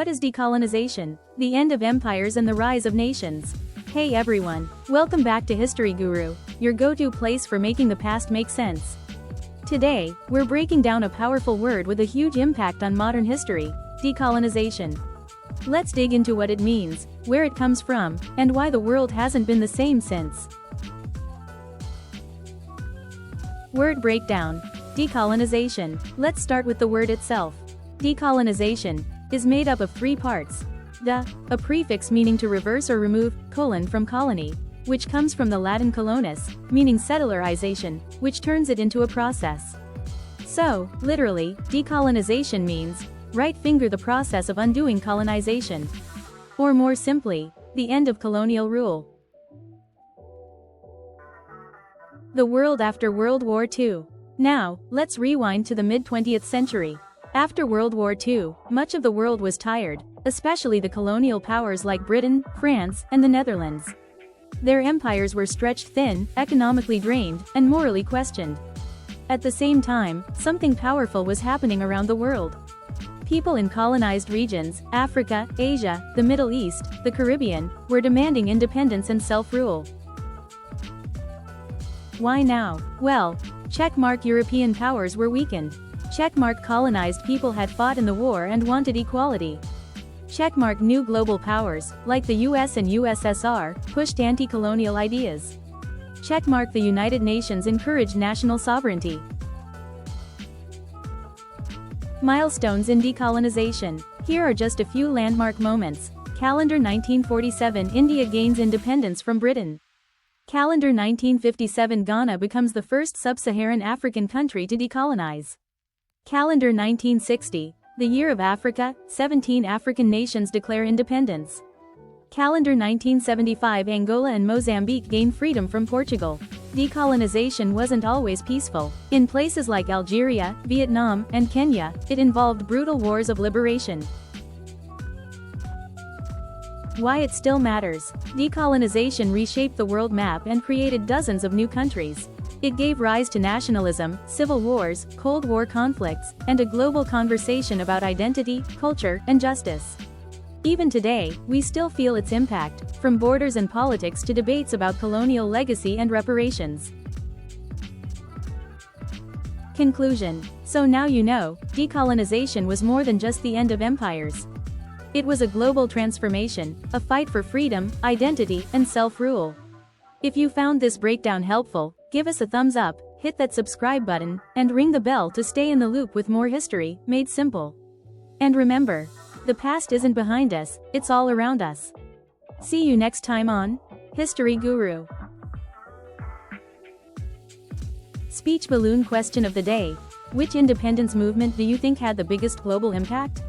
What is decolonization? The end of empires and the rise of nations. Hey everyone, welcome back to History Guru, your go-to place for making the past make sense. Today, we're breaking down a powerful word with a huge impact on modern history, decolonization. Let's dig into what it means, where it comes from, and why the world hasn't been the same since. Word breakdown. Decolonization. Let's start with the word itself. Decolonization is made up of three parts. De, a prefix meaning to reverse or remove, from colony, which comes from the Latin colonis, meaning settlerization, which turns it into a process. So, literally, decolonization means, right finger the process of undoing colonization. Or more simply, the end of colonial rule. The world after World War II. Now, let's rewind to the mid-20th century. After World War II, much of the world was tired, especially the colonial powers like Britain, France, and the Netherlands. Their empires were stretched thin, economically drained, and morally questioned. At the same time, something powerful was happening around the world. People in colonized regions, Africa, Asia, the Middle East, the Caribbean, were demanding independence and self-rule. Why now? Well, checkmark European powers were weakened. Checkmark colonized people had fought in the war and wanted equality. Checkmark new global powers, like the US and USSR, pushed anti-colonial ideas. Checkmark the United Nations encouraged national sovereignty. Milestones in decolonization. Here are just a few landmark moments. Calendar 1947, India gains independence from Britain. Calendar 1957, Ghana becomes the first sub-Saharan African country to decolonize. Calendar 1960, the Year of Africa, 17 African nations declare independence. Calendar 1975, Angola and Mozambique gain freedom from Portugal. Decolonization wasn't always peaceful. In places like Algeria, Vietnam, and Kenya, it involved brutal wars of liberation. Why it still matters. Decolonization reshaped the world map and created dozens of new countries. It gave rise to nationalism, civil wars, Cold War conflicts, and a global conversation about identity, culture, and justice. Even today, we still feel its impact, from borders and politics to debates about colonial legacy and reparations. Conclusion. So now you know, decolonization was more than just the end of empires. It was a global transformation, a fight for freedom, identity, and self-rule. If you found this breakdown helpful, give us a thumbs up, hit that subscribe button, and ring the bell to stay in the loop with more history, made simple. And remember, the past isn't behind us, it's all around us. See you next time on History Guru. Speech balloon question of the day. Which independence movement do you think had the biggest global impact?